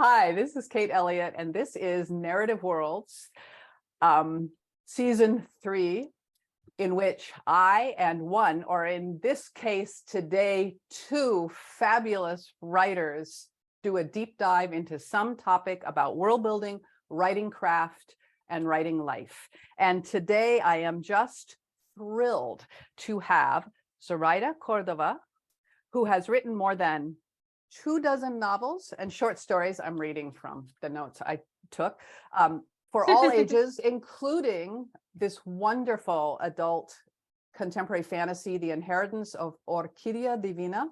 Hi, this is Kate Elliott, and this is Narrative Worlds, Season 3, in which I and one, or in this case today, two fabulous writers do a deep dive into some topic about world building, writing craft, and writing life. And today I am just thrilled to have Zoraida Córdova, who has written more than 24 novels and short stories. I'm reading from the notes I took, for all ages, including this wonderful adult contemporary fantasy, The Inheritance of Orquídea Divina.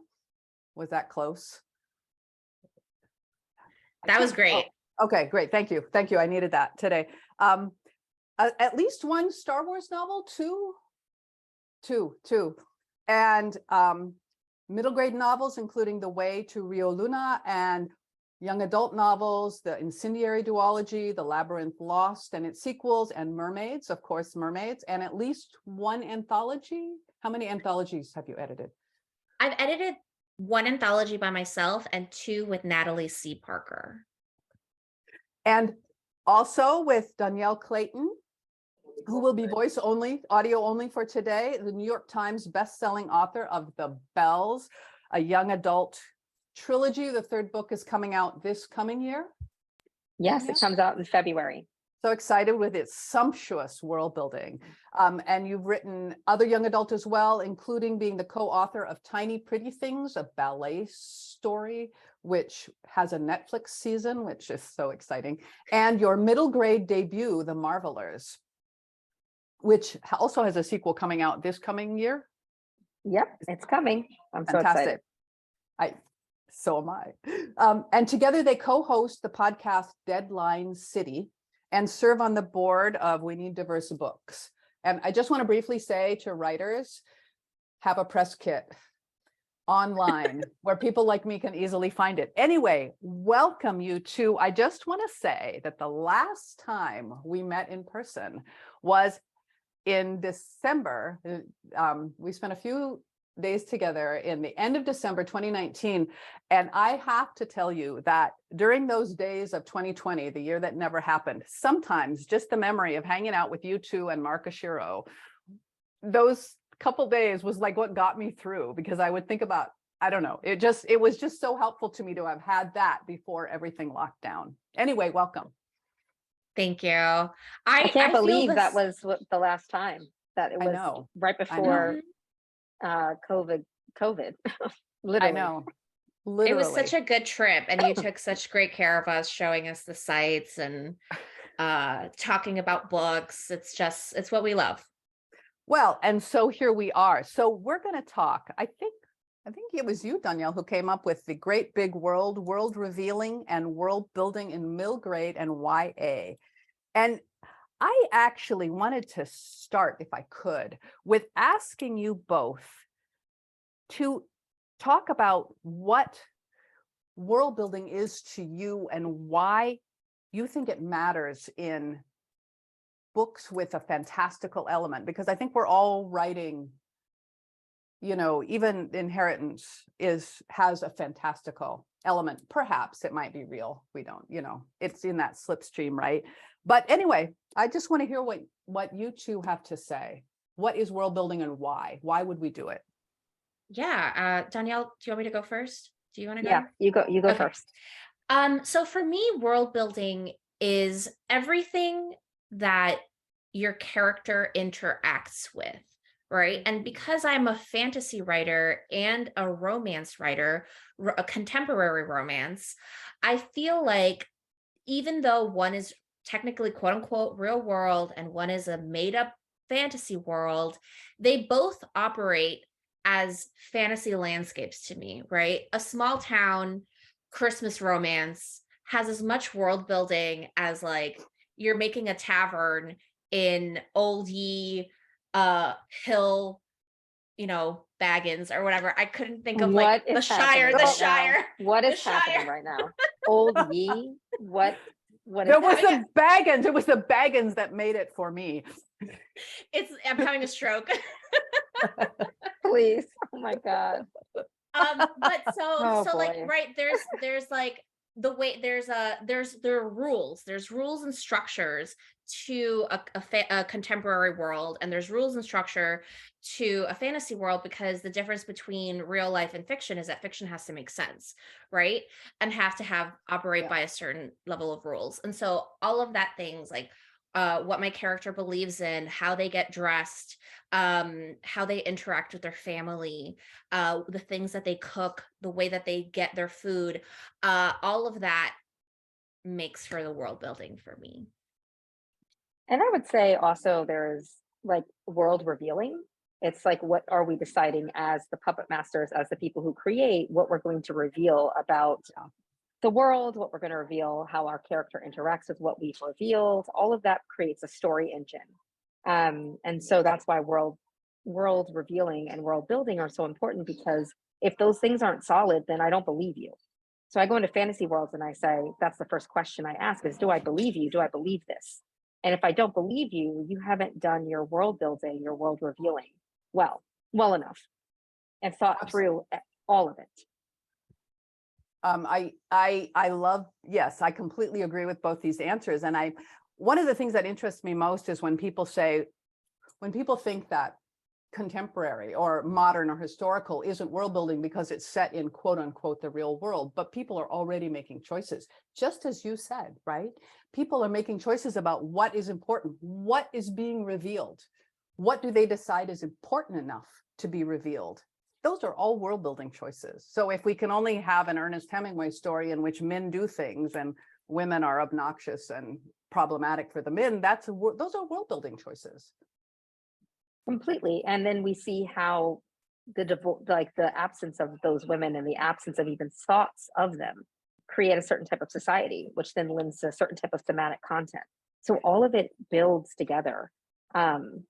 Was that close? That was great. Oh, okay, great. Thank you. Thank you. I needed that today. At least one Star Wars novel, two. And middle grade novels, including The Way to Rio Luna, and young adult novels, The Incendiary Duology, The Labyrinth Lost and its sequels, and Mermaids, of course, Mermaids, and at least one anthology. How many anthologies have you edited? I've edited one anthology by myself and two with Natalie C. Parker. And also with Dhonielle Clayton, who will be voice only, audio only for today, the New York Times bestselling author of The Bells, a young adult trilogy. The third book is coming out this coming year. Yes, it comes out in February. So excited with its sumptuous world building. And you've written other young adult as well, including being the co-author of Tiny Pretty Things, a ballet story, which has a Netflix season, which is so exciting. And your middle grade debut, The Marvelers, which also has a sequel coming out this coming year. Yep, it's coming. I'm so Fantastic. excited. So am I. And together they co-host the podcast Deadline City and serve on the board of We Need Diverse Books. And I just want to briefly say to writers, have a press kit online where people like me can easily find it. Anyway, welcome you to, I just want to say that the last time we met in person was in December. We spent a few days together in the end of December 2019. And I have to tell you that during those days of 2020, the year that never happened, sometimes just the memory of hanging out with you two and Mark Ashiro, those couple days was like what got me through, because I would think about, I don't know, it was just so helpful to me to have had that before everything locked down. Anyway, welcome. Thank you. I can't believe that was the last time, that it was right before COVID. Literally. I know. Literally. It was such a good trip, and you took such great care of us, showing us the sites and talking about books. It's what we love. Well, and so here we are. So we're going to talk. I think it was you, Dhonielle, who came up with the great big world revealing and world building in middle grade and YA. And I actually wanted to start, if I could, with asking you both to talk about what world building is to you and why you think it matters in books with a fantastical element, because I think we're all writing, you know, even Inheritance has a fantastical element. Perhaps it might be real. We don't, you know, it's in that slipstream, right? But anyway, I just want to hear what you two have to say. What is world building and why? Why would we do it? Yeah. Dhonielle, do you want me to go first? Do you want to go? Yeah, you go Okay. first. So for me, world building is everything that your character interacts with, right? And because I'm a fantasy writer and a romance writer, a contemporary romance, I feel like even though one is technically quote unquote real world and one is a made up fantasy world, they both operate as fantasy landscapes to me, right? A small town Christmas romance has as much world building as like you're making a tavern in Old Ye Hill, you know, Baggins or whatever. I couldn't think of like the Shire. What is happening right now? Old Ye? What There was the Baggins. It was the Baggins that made it for me. I'm having a stroke. Please. Oh my God. But so Oh, like, boy. right, there's like the way there are rules and structures to a contemporary world, and there's rules and structure to a fantasy world, because the difference between real life and fiction is that fiction has to make sense, right? And have to operate by a certain level of rules. And so all of that things like what my character believes in, how they get dressed, how they interact with their family, the things that they cook, the way that they get their food, all of that makes for the world building for me. And I would say also there's like world revealing. It's like, what are we deciding as the puppet masters, as the people who create, what we're going to reveal about the world, what we're going to reveal, how our character interacts with what we've revealed. All of that creates a story engine. And so that's why world revealing and world building are so important, because if those things aren't solid, then I don't believe you. So I go into fantasy worlds and I say, that's the first question I ask is, do I believe you? Do I believe this? And if I don't believe you, you haven't done your world building, your world revealing well enough and thought through all of it. I love, yes, I completely agree with both these answers. And one of the things that interests me most is when people think that contemporary or modern or historical isn't world building because it's set in quote unquote the real world, but people are already making choices, just as you said, right? People are making choices about what is important, what is being revealed, what do they decide is important enough to be revealed. Those are all world building choices. So if we can only have an Ernest Hemingway story in which men do things and women are obnoxious and problematic for the men, those are world building choices. Completely. And then we see how the absence of those women and the absence of even thoughts of them create a certain type of society, which then lends to a certain type of thematic content. So all of it builds together.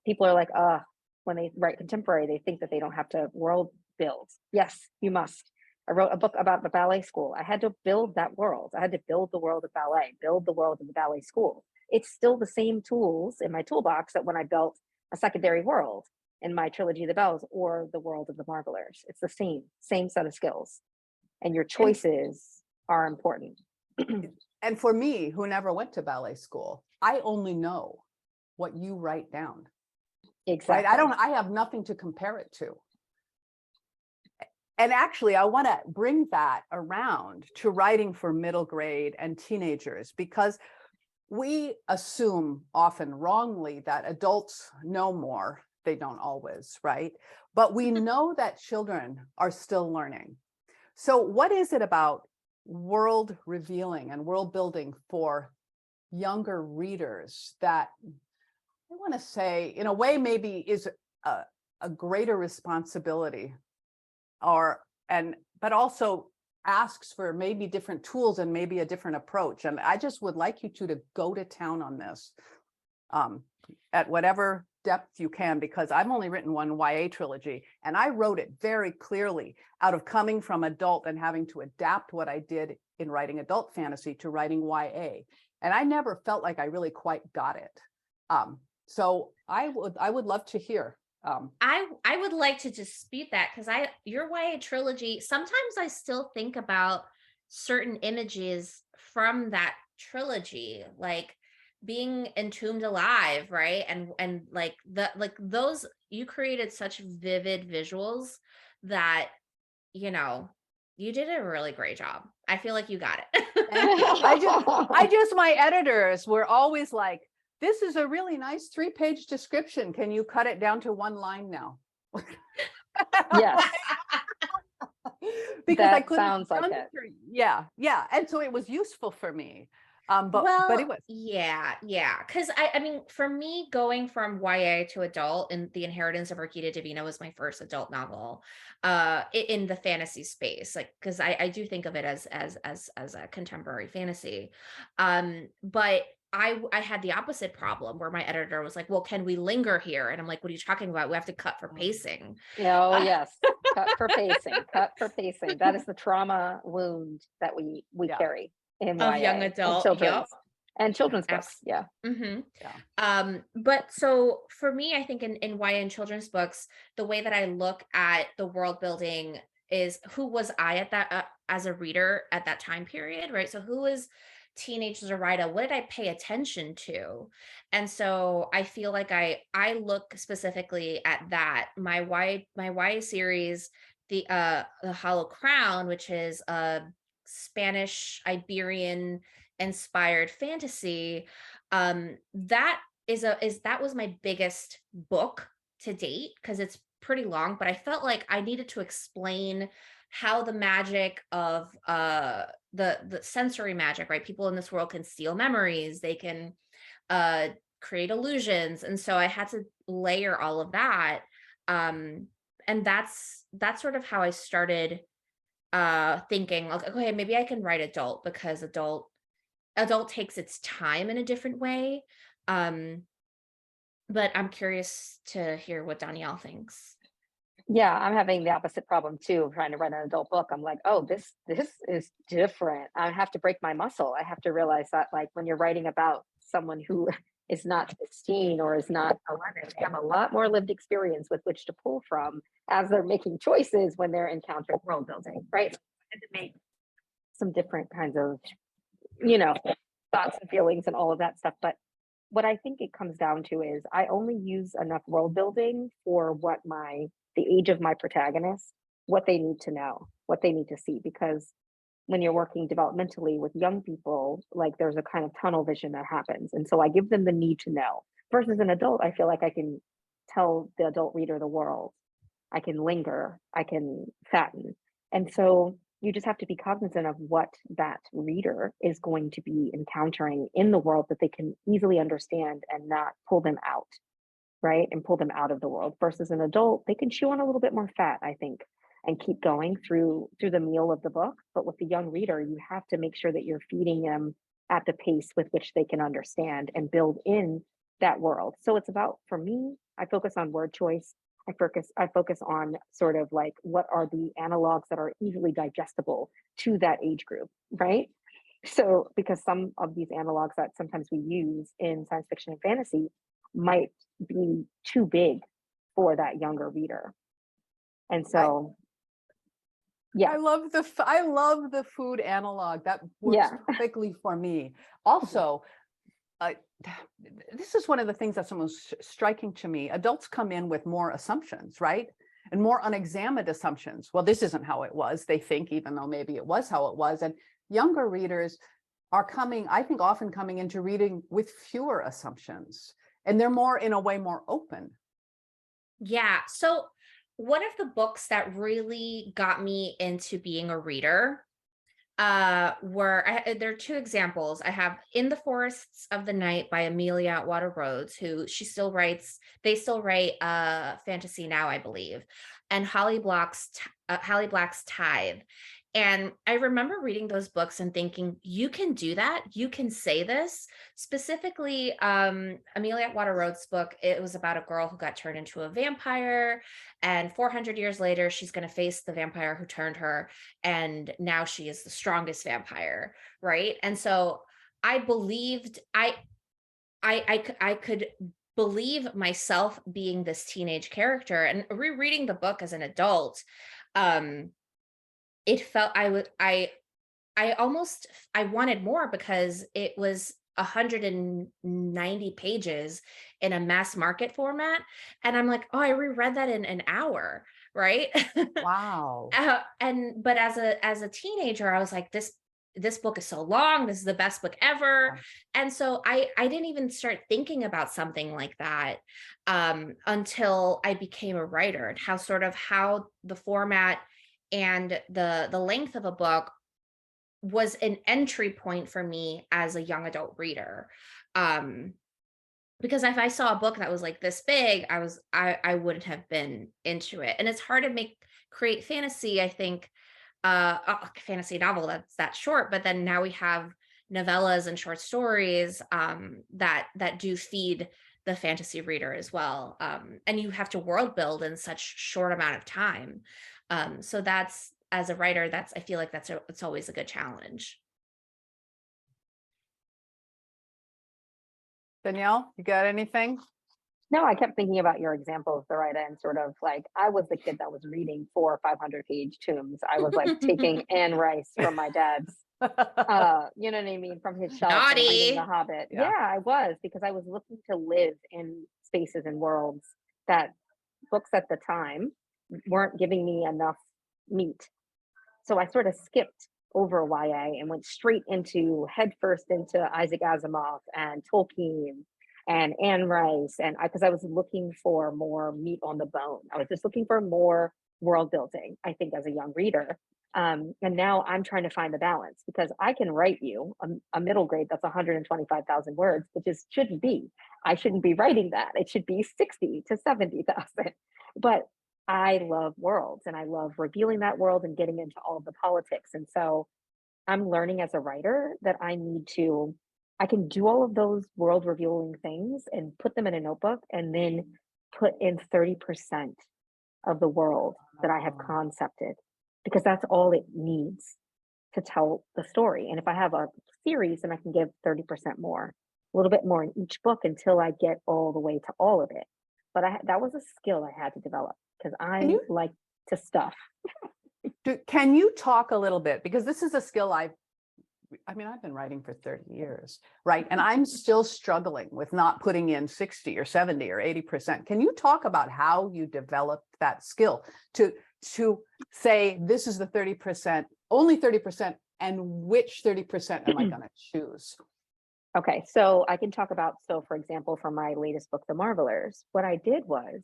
People are like, when they write contemporary, they think that they don't have to world build. Yes, you must. I wrote a book about the ballet school. I had to build that world. I had to build the world of ballet, build the world of the ballet school. It's still the same tools in my toolbox that when I built a secondary world in my trilogy of the bells or the world of the marvelers. It's the same set of skills, and your choices are important. And for me, who never went to ballet school, I only know what you write down. Exactly. Right? I have nothing to compare it to. And actually, I want to bring that around to writing for middle grade and teenagers, because we assume often wrongly that adults know more. They don't always, right? But we know that children are still learning. So what is it about world revealing and world building for younger readers that I want to say, in a way, maybe is a greater responsibility, but also asks for maybe different tools and maybe a different approach? And I just would like you to go to town on this at whatever depth you can, because I've only written one YA trilogy, and I wrote it very clearly out of coming from adult and having to adapt what I did in writing adult fantasy to writing YA. And I never felt like I really quite got it. So I would love to hear. I would like to dispute that, because your YA trilogy, sometimes I still think about certain images from that trilogy, like being entombed alive, right? And like those, you created such vivid visuals that, you did a really great job. I feel like you got it. My editors were always like, this is a really nice 3-page description. Can you cut it down to 1 line now? Yes. Because that I couldn't. Sounds like it. Yeah. And so it was useful for me. But it was. Yeah. Because I mean, for me, going from YA to adult, and The Inheritance of Rokita Davina was my first adult novel in the fantasy space, like, because I do think of it as a contemporary fantasy. But I had the opposite problem where my editor was like, well, can we linger here? And I'm like, what are you talking about? We have to cut for pacing. Oh, yes. Cut for pacing. That is the trauma wound that we carry in of YA, young adult and children's books. Yeah. Mm-hmm. Yeah. But so for me, I think in YA and children's books, the way that I look at the world building is, who was I at as a reader at that time period, right? So who is teenage Zoraida? What did I pay attention to? And so I feel like I look specifically at that. My YA series, the Hollow Crown, which is a Spanish Iberian inspired fantasy, that that was my biggest book to date because it's pretty long, but I felt like I needed to explain how the magic of the sensory magic, right? People in this world can steal memories, they can create illusions, and so I had to layer all of that. And that's sort of how I started thinking like, okay, maybe I can write adult because adult takes its time in a different way. But I'm curious to hear what Dhonielle thinks. Yeah, I'm having the opposite problem too, trying to write an adult book. I'm like, oh, this is different. I have to break my muscle. I have to realize that like when you're writing about someone who is not 16 or is not 11, they have a lot more lived experience with which to pull from as they're making choices when they're encountering world building, right? I had to make some different kinds of, thoughts and feelings and all of that stuff. But what I think it comes down to is I only use enough world building for what the age of my protagonist, what they need to know, what they need to see. Because when you're working developmentally with young people, like there's a kind of tunnel vision that happens. And so I give them the need to know. Versus an adult, I feel like I can tell the adult reader the world. I can linger, I can fatten. And so you just have to be cognizant of what that reader is going to be encountering in the world that they can easily understand and not pull them out, right? And pull them out of the world. Versus an adult, they can chew on a little bit more fat, I think, and keep going through the meal of the book. But with the young reader, you have to make sure that you're feeding them at the pace with which they can understand and build in that world. So it's about, for me, I focus on word choice. I focus on sort of like what are the analogs that are easily digestible to that age group, right? So because some of these analogs that sometimes we use in science fiction and fantasy might be too big for that younger reader. And so yeah, I love the food analog. That works perfectly for me. Also, this is one of the things that's the most striking to me. Adults come in with more assumptions, right? And more unexamined assumptions. Well, this isn't how it was, they think, even though maybe it was how it was. And younger readers are coming, I think, often coming into reading with fewer assumptions. And they're more, in a way, more open. Yeah. So one of the books that really got me into being a reader there are two examples. I have In the Forests of the Night by Amelia Atwater Rhodes, who they still write fantasy now, I believe, and Holly Black's Tithe. And I remember reading those books and thinking, you can do that, you can say this. Specifically, Amelia Atwater Rhodes' book, it was about a girl who got turned into a vampire, and 400 years later she's going to face the vampire who turned her, and now she is the strongest vampire, right? And so I believed I could believe myself being this teenage character. And rereading the book as an adult, it felt I wanted more because it was 190 pages in a mass market format, and I'm like, oh, I reread that in an hour, right? Wow. But as a teenager, I was like, this book is so long, this is the best book ever. And so I didn't even start thinking about something like that until I became a writer, and how the format and the length of a book was an entry point for me as a young adult reader. Because if I saw a book that was like this big, I wouldn't have been into it. And it's hard to create fantasy, I think, a fantasy novel that's that short, but then now we have novellas and short stories that do feed the fantasy reader as well. And you have to world build in such short amount of time. So that's, as a writer, I feel like it's always a good challenge. Dhonielle, you got anything? No, I kept thinking about your example, Zoraida, and sort of like I was the kid that was reading 400 or 500 page tomes. I was like taking Anne Rice from my dad's, you know what I mean, from his shelf and reading The Naughty. Hobbit. Yeah. Yeah, I was, because I was looking to live in spaces and worlds that books at the time weren't giving me enough meat. So I sort of skipped over YA and went straight into headfirst into Isaac Asimov and Tolkien and Anne Rice, and because I was looking for more meat on the bone. I was just looking for more world building, I think, as a young reader. And now I'm trying to find the balance, because I can write you a middle grade that's 125,000 words, which is shouldn't be. I shouldn't be writing that. It should be 60 to 70,000. But I love worlds, and I love revealing that world and getting into all of the politics. And so I'm learning as a writer that I can do all of those world revealing things and put them in a notebook, and then put in 30% of the world that I have concepted, because that's all it needs to tell the story. And if I have a series, then I can give 30% more, a little bit more in each book until I get all the way to all of it. But that was a skill I had to develop, because I like to stuff. Can you talk a little bit, because this is a skill I've been writing for 30 years, right? And I'm still struggling with not putting in 60 or 70 or 80%. Can you talk about how you developed that skill to say, this is the 30%, only 30%, and which 30% am I going to choose? Okay, so I can talk about, for example, for my latest book, The Marvelers, what I did was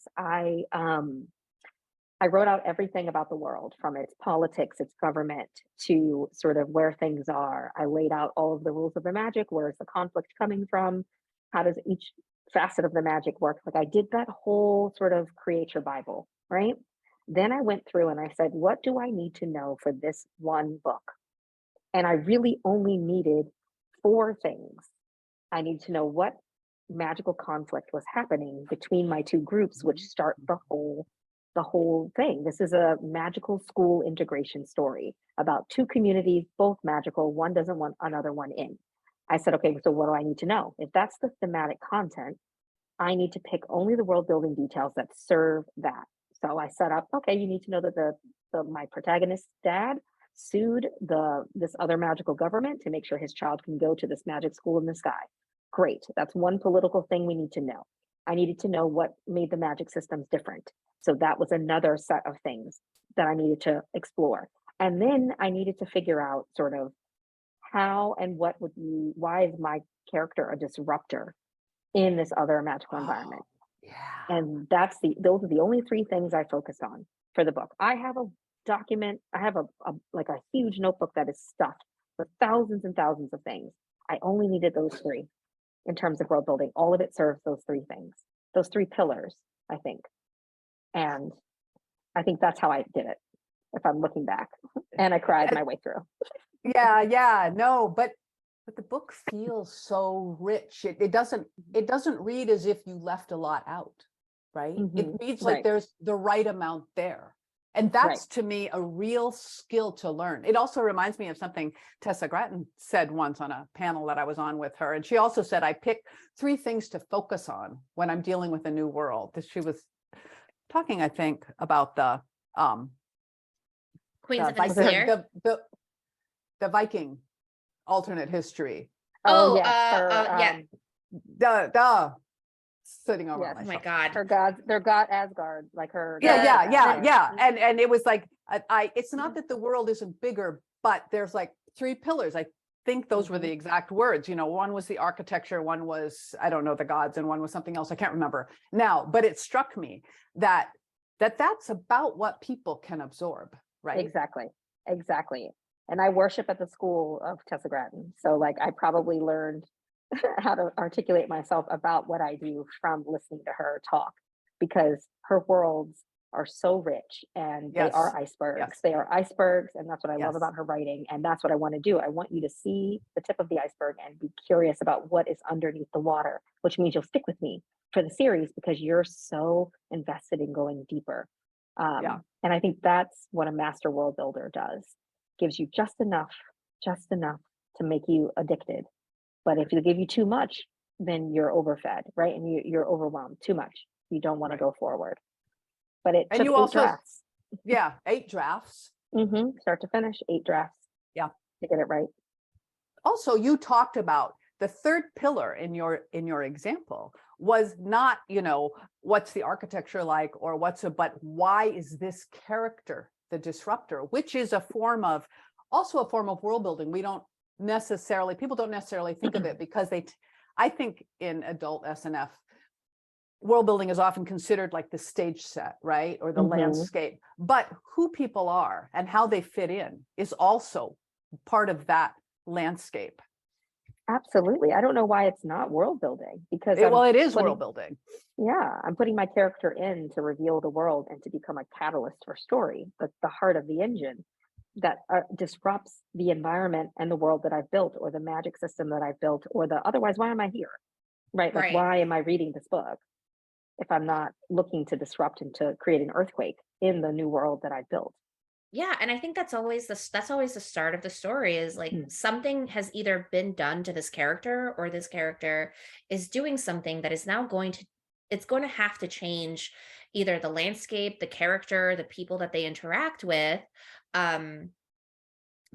I wrote out everything about the world, from its politics, its government, to sort of where things are. I laid out all of the rules of the magic. Where is the conflict coming from? How does each facet of the magic work? Like, I did that whole sort of create your Bible, right? Then I went through and I said, what do I need to know for this one book? And I really only needed 4 things. I need to know what magical conflict was happening between my 2 groups, which start the whole thing. This is a magical school integration story about 2 communities, both magical. One doesn't want another one in. I said, okay, so what do I need to know? If that's the thematic content, I need to pick only the world building details that serve that. So I set up, okay, you need to know that my protagonist's dad sued this other magical government to make sure his child can go to this magic school in the sky. Great, that's one political thing we need to know. I needed to know what made the magic systems different. So that was another set of things that I needed to explore. And then I needed to figure out sort of how and why is my character a disruptor in this other magical environment? Yeah. And those are the only 3 things I focused on for the book. I have a document, I have a huge notebook that is stuffed with thousands and thousands of things. I only needed those 3 in terms of world building. All of it serves those 3 things, those 3 pillars, I think. And I think that's how I did it, if I'm looking back. And I cried my way through. Yeah, no, but the book feels so rich. It doesn't read as if you left a lot out, right? It reads like there's the right amount there. And that's to me a real skill to learn. It also reminds me of something Tessa Gratton said once on a panel that I was on with her. And she also said, I pick 3 things to focus on when I'm dealing with a new world. She was talking, I think, about the Queens of Iceland. The Viking alternate history. Oh, yes. Yeah. Sitting over. Yes. Oh my God. Her gods, their god Asgard, like her. Yeah. And it was like, it's not that the world isn't bigger, but there's like 3 pillars. I think those were the exact words. You know, one was the architecture, one was, I don't know, the gods, and one was something else. I can't remember now, but it struck me that that's about what people can absorb, right? Exactly. And I worship at the school of Tessa Gratton. So like, I probably learned how to articulate myself about what I do from listening to her talk, because her worlds are so rich, and they are icebergs. Yes. They are icebergs, and that's what I love Yes. about her writing. And that's what I want to do. I want you to see the tip of the iceberg and be curious about what is underneath the water, which means you'll stick with me for the series because you're so invested in going deeper. And I think that's what a master world builder does. Gives you just enough to make you addicted. But if they give you too much, then you're overfed, right? And you're overwhelmed too much. You don't want to go forward. But it And took you 8 also, drafts. yeah, 8 drafts. Start to finish, 8 drafts. Yeah. To get it right. Also, you talked about the third pillar in your example was not, what's the architecture like or but why is this character the disruptor, which is also a form of world building. People don't necessarily think of it because I think in adult SNF, world building is often considered like the stage set, right? Or the landscape, but who people are and how they fit in is also part of that landscape. Absolutely. I don't know why it's not world building, because it is world building. Yeah, I'm putting my character in to reveal the world and to become a catalyst for story, but the heart of the engine that disrupts the environment and the world that I've built, or the magic system that I've built, or otherwise, why am I here? Right? Like, why am I reading this book if I'm not looking to disrupt and to create an earthquake in the new world that I've built? Yeah, and I think that's always the start of the story, is like something has either been done to this character, or this character is doing something that is now going to have to change either the landscape, the character, the people that they interact with,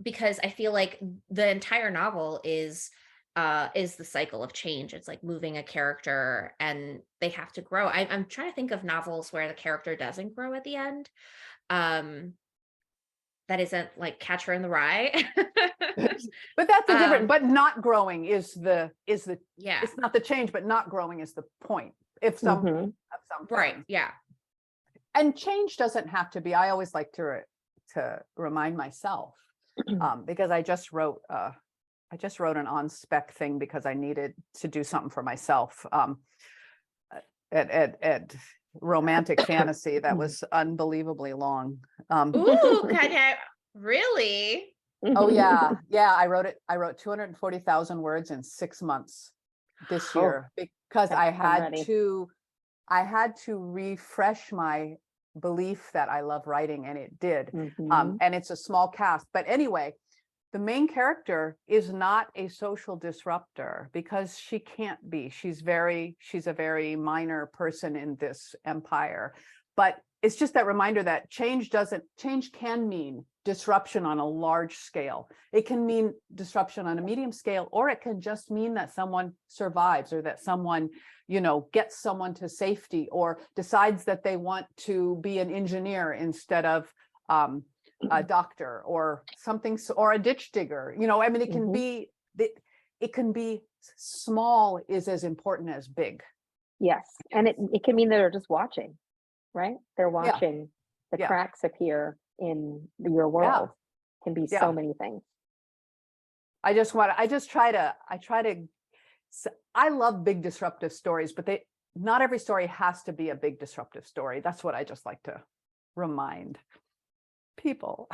because I feel like the entire novel is the cycle of change. It's like moving a character and they have to grow. I'm trying to think of novels where the character doesn't grow at the end. That isn't like Catcher in the Rye. But that's a different, but not growing is the yeah. It's not the change, but not growing is the point. If some right. Yeah. And change doesn't have to be, I always like to remind myself, because I just wrote an on-spec thing because I needed to do something for myself. At romantic fantasy that was unbelievably long. Ooh, really? Oh yeah. I wrote 240,000 words in 6 months this year because I had to refresh my belief that I love writing, and it did. And it's a small cast, but anyway, the main character is not a social disruptor because she can't be. She's a very minor person in this empire. But it's just that reminder that change can mean disruption on a large scale. It can mean disruption on a medium scale, or it can just mean that someone survives, or that someone, gets someone to safety, or decides that they want to be an engineer instead of a doctor, or something, or a ditch digger. It can be small is as important as big. Yes. And it can mean they're just watching, right? They're watching the cracks appear in your world. Can be so many things. I love big disruptive stories, but not every story has to be a big disruptive story. That's what I just like to remind people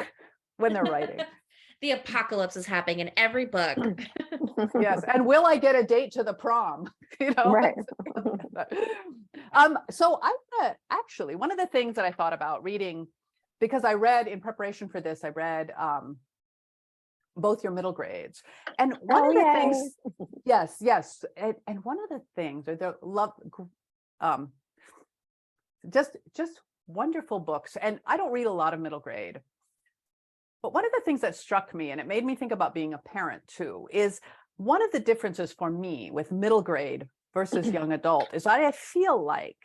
when they're writing. The apocalypse is happening in every book. Yes. And will I get a date to the prom? Right. So actually, one of the things that I thought about reading, because I read in preparation for this, I read both your middle grades. And one of the things, yes. And one of the things, or the love, just wonderful books. And I don't read a lot of middle grade, but one of the things that struck me, and it made me think about being a parent too, is one of the differences for me with middle grade versus young adult is I feel like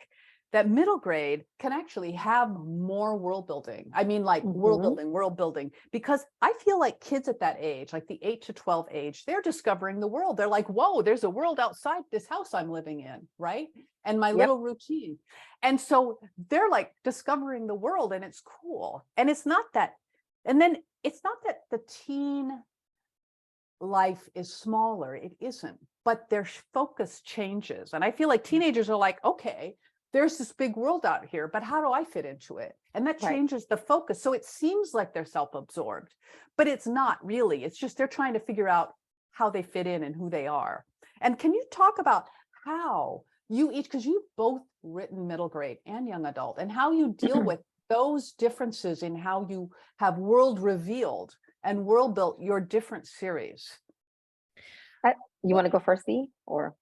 that middle grade can actually have more world building. I mean, like world building, because I feel like kids at that age, like the 8 to 12 age, they're discovering the world. They're like, whoa, there's a world outside this house I'm living in, right? And my little routine. And so they're like discovering the world, and it's cool. And it's not that the teen life is smaller. It isn't, but their focus changes. And I feel like teenagers are like, okay, there's this big world out here, but how do I fit into it? And that changes the focus. So it seems like they're self-absorbed, but it's not really. It's just they're trying to figure out how they fit in and who they are. And can you talk about how you each, because you've both written middle grade and young adult, and how you deal with those differences in how you have world revealed and world built your different series? You want to go first, Dee, or?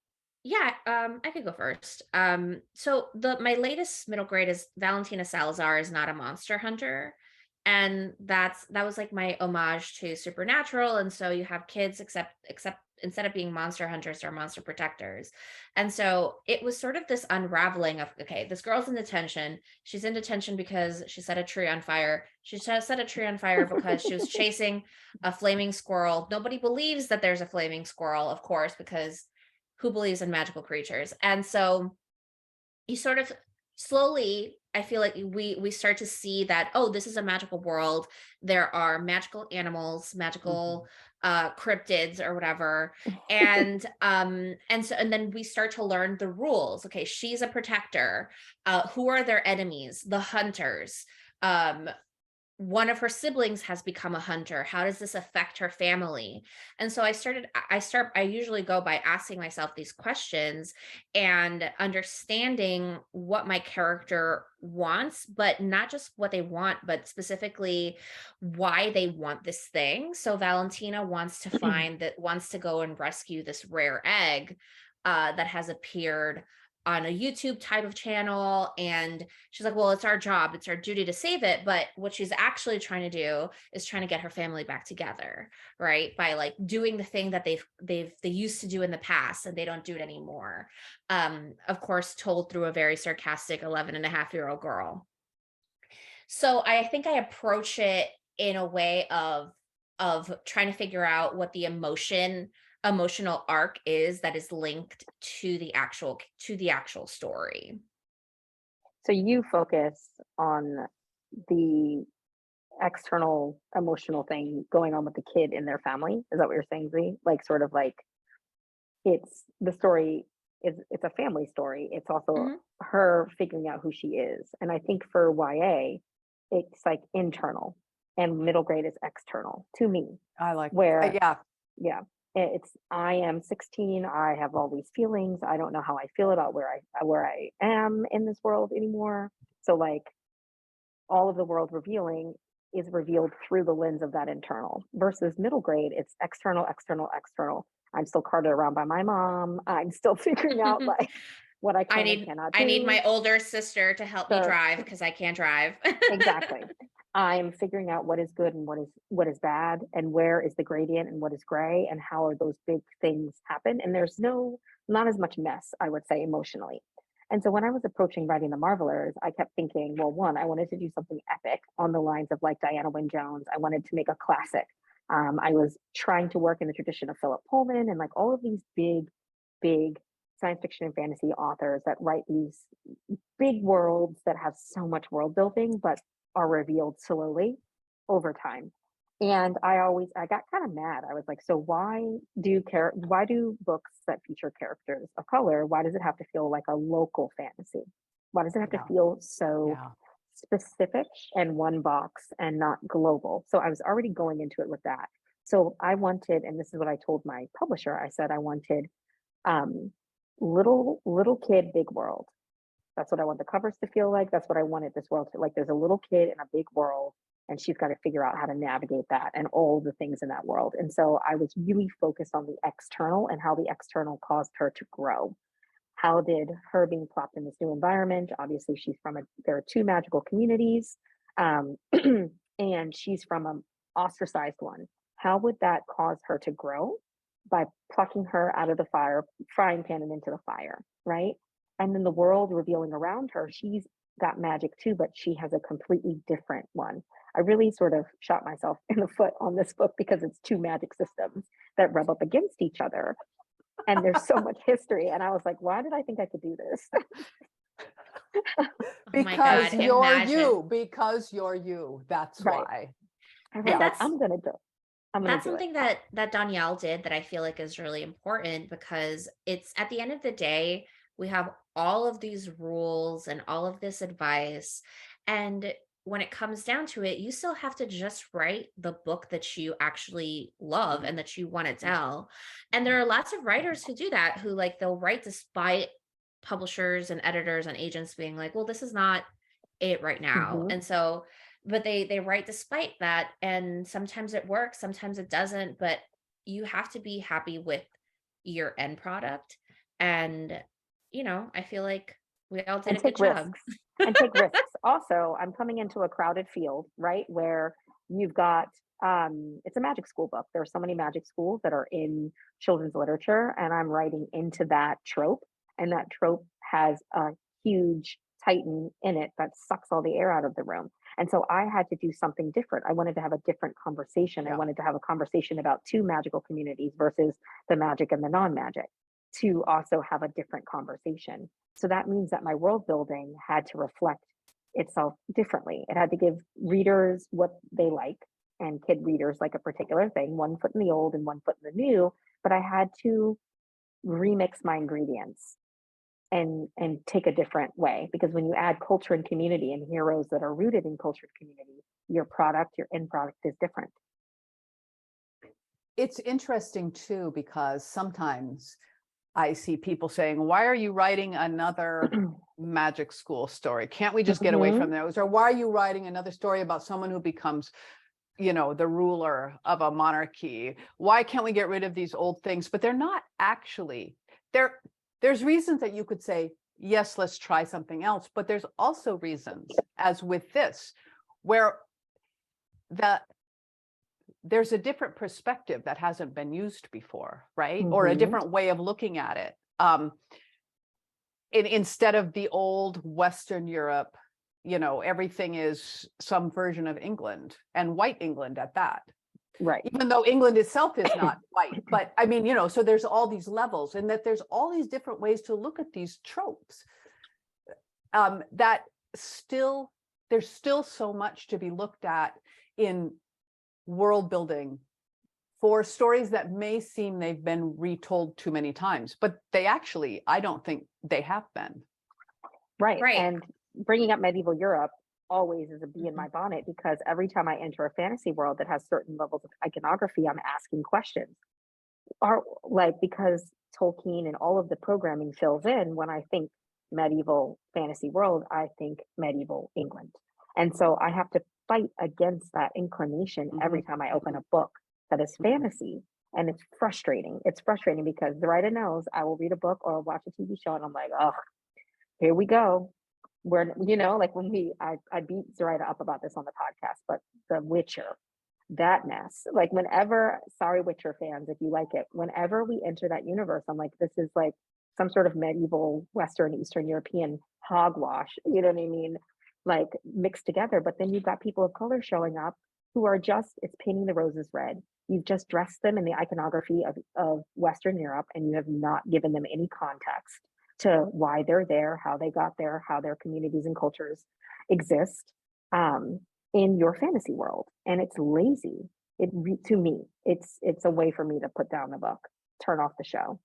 Yeah, I could go first. So my latest middle grade is Valentina Salazar is not a monster hunter. And that was like my homage to Supernatural. And so you have kids except instead of being monster hunters, they're monster protectors. And so it was sort of this unraveling of, okay, this girl's in detention. She's in detention because she set a tree on fire. She set a tree on fire because she was chasing a flaming squirrel. Nobody believes that there's a flaming squirrel, of course, because who believes in magical creatures? And so you sort of slowly, I feel like we start to see that, oh, this is a magical world. There are magical animals, magical cryptids or whatever. And then we start to learn the rules. Okay, she's a protector. Who are their enemies? The hunters. One of her siblings has become a hunter. How does this affect her family? And so I usually go by asking myself these questions and understanding what my character wants, but not just what they want, but specifically why they want this thing. So Valentina wants to go and rescue this rare egg that has appeared on a YouTube type of channel. And she's like, well, it's our job, it's our duty to save it. But what she's actually trying to do is trying to get her family back together, right? By like doing the thing that they used to do in the past and they don't do it anymore. Of course, told through a very sarcastic 11-and-a-half-year-old girl. So I think I approach it in a way of trying to figure out what the emotional arc is that is linked to the actual story. So you focus on the external emotional thing going on with the kid in their family. Is that what you're saying, Zee? Like sort of like it's the story it's a family story. It's also Mhm. her figuring out who she is. And I think for YA, it's like internal and middle grade is external to me. I like, Where yeah, yeah, it's I am 16, I have all these feelings, I don't know how I feel about where I am in this world anymore. So like all of the world revealing is revealed through the lens of that internal versus middle grade, it's external, external, external. I'm still carted around by my mom. I'm still figuring out like what I can and cannot do. I need my older sister to help me Sure. drive because I can't drive. Exactly. I'm figuring out what is good and what is bad and where is the gradient and what is gray and how are those big things happen. And there's not as much mess, I would say, emotionally. And so when I was approaching writing the Marvelers, I kept thinking, well, one, I wanted to do something epic on the lines of like Diana Wynne Jones. I wanted to make a classic. I was trying to work in the tradition of Philip Pullman and like all of these big science fiction and fantasy authors that write these big worlds that have so much world building, but are revealed slowly over time. And I got kind of mad. I was like, so why do books that feature characters of color, why does it have to feel like a local fantasy? Why does it have to feel so specific and one box and not global? So I was already going into it with that. So I wanted, and this is what I told my publisher, I said I wanted little kid, big world. That's what I want the covers to feel like. That's what I wanted this world to like. There's a little kid in a big world, and she's got to figure out how to navigate that and all the things in that world. And so I was really focused on the external and how the external caused her to grow. How did her being plopped in this new environment? Obviously, there are two magical communities, and she's from an ostracized one. How would that cause her to grow? By plucking her out of the frying pan and into the fire, right? And then the world revealing around her, she's got magic too, but she has a completely different one. I really sort of shot myself in the foot on this book because it's two magic systems that rub up against each other. And there's so much history. And I was like, why did I think I could do this? because you're imagine. you, because you're you. That's why. And I'm gonna do it. That's something that Dhonielle did that I feel like is really important because it's at the end of the day, we have all of these rules and all of this advice. And when it comes down to it, you still have to just write the book that you actually love and that you want to tell. And there are lots of writers who do that, who like they'll write despite publishers and editors and agents being like, well, this is not it right now. And so but they write despite that, and sometimes it works, sometimes it doesn't, but you have to be happy with your end product. And, I feel like we all did And a good take job. risks. And take risks. Also, I'm coming into a crowded field, right? Where you've got it's a magic school book. There are so many magic schools that are in children's literature, and I'm writing into that trope. And that trope has a huge titan in it that sucks all the air out of the room. And so I had to do something different. I wanted to have a different conversation. I Yeah. wanted to have a conversation about two magical communities versus the magic and the non-magic, to also have a different conversation. So that means that my world building had to reflect itself differently. It had to give readers what they like, and kid readers like a particular thing, one foot in the old and one foot in the new. But I had to remix my ingredients and take a different way, because when you add culture and community and heroes that are rooted in culture and community, your product, your end product is different. It's interesting too, because sometimes I see people saying, why are you writing another magic school story? Can't we just get away from those? Or why are you writing another story about someone who becomes, the ruler of a monarchy? Why can't we get rid of these old things? But they're not actually there. There's reasons that you could say, yes, let's try something else. But there's also reasons, as with this, where there's a different perspective that hasn't been used before, right? Or a different way of looking at it. Instead of the old Western Europe, everything is some version of England, and white England at that. Right. Even though England itself is not white, but I mean, so there's all these levels, and that there's all these different ways to look at these tropes. That there's still so much to be looked at in world building for stories that may seem they've been retold too many times, but they actually, I don't think they have been. Right. Right. And bringing up medieval Europe always is a bee in my bonnet, because every time I enter a fantasy world that has certain levels of iconography, I'm asking questions. Because Tolkien and all of the programming fills in, when I think medieval fantasy world, I think medieval England. And so I have to fight against that inclination every time I open a book that is fantasy. And it's frustrating. It's frustrating because Zoraida knows I will read a book or watch a TV show and I'm like, oh, here we go. When I beat Zoraida up about this on the podcast, but The Witcher, that mess, whenever, sorry, Witcher fans, if you like it, whenever we enter that universe, I'm like, this is like some sort of medieval Western, Eastern European hogwash, you know what I mean? Mixed together. But then you've got people of color showing up who are it's painting the roses red. You've just dressed them in the iconography of Western Europe, and you have not given them any context to why they're there, how they got there, how their communities and cultures exist in your fantasy world. And it's lazy. To me, it's a way for me to put down the book, turn off the show,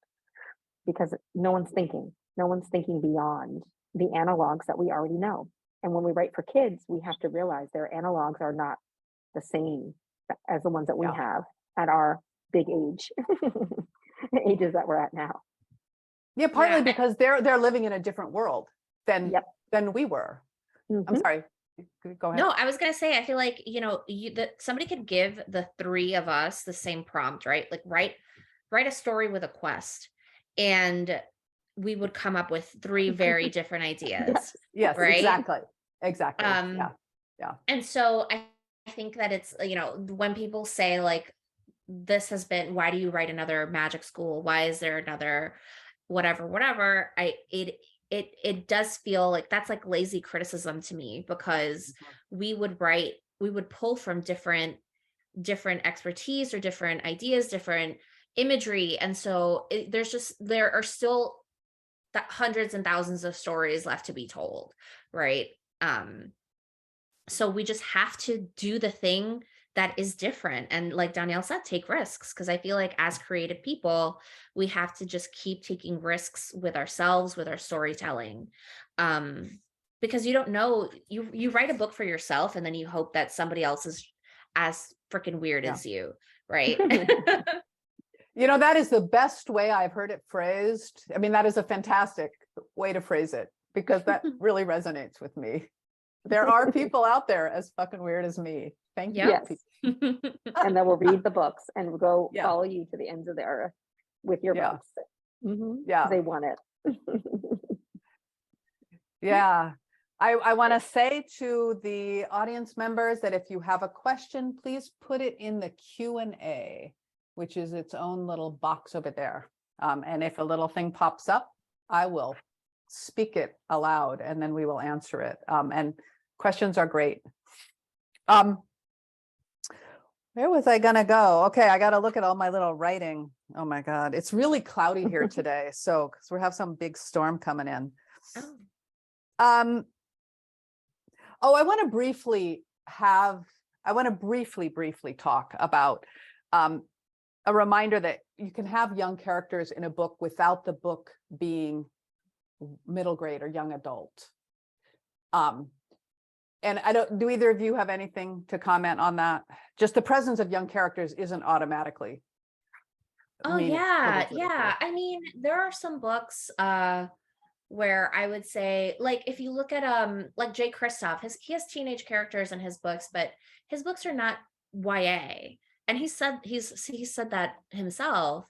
because no one's thinking beyond the analogs that we already know. And when we write for kids, we have to realize their analogs are not the same as the ones that we have at our big age, ages that we're at now. Yeah, partly because they're living in a different world than we were. I'm sorry. Go ahead. No, I was gonna say, I feel like somebody could give the three of us the same prompt, right? Like write a story with a quest, and we would come up with three very different ideas. Yes, right? Exactly. Yeah. And so I think that it's, when people say like, this has been, why do you write another magic school? Why is there another whatever? It does feel like that's like lazy criticism to me, because we would pull from different expertise or different ideas, different imagery. And so there are still hundreds and thousands of stories left to be told. Right. So we just have to do the thing that is different. And like Dhonielle said, take risks. Because I feel like as creative people, we have to just keep taking risks with ourselves, with our storytelling. Because you don't know, you write a book for yourself and then you hope that somebody else is as freaking weird as you, right? That is the best way I've heard it phrased. I mean, that is a fantastic way to phrase it, because that really resonates with me. There are people out there as fucking weird as me. Thank you. Yes. And then we'll read the books and we'll go follow you to the ends of the earth with your books. Yeah. They want it. Yeah. I want to say to the audience members that if you have a question, please put it in the Q&A, which is its own little box over there. And if a little thing pops up, I will speak it aloud and then we will answer it. And questions are great. Where was I gonna go? Okay, I gotta look at all my little writing. Oh my God, it's really cloudy here today. So, because we have some big storm coming in. Oh. I want to briefly talk about a reminder that you can have young characters in a book without the book being middle grade or young adult. And do either of you have anything to comment on that? Just the presence of young characters isn't automatically. Oh yeah, yeah. I mean, there are some books where I would say, like, if you look at like Jay Kristoff, he has teenage characters in his books, but his books are not YA. And he said that himself.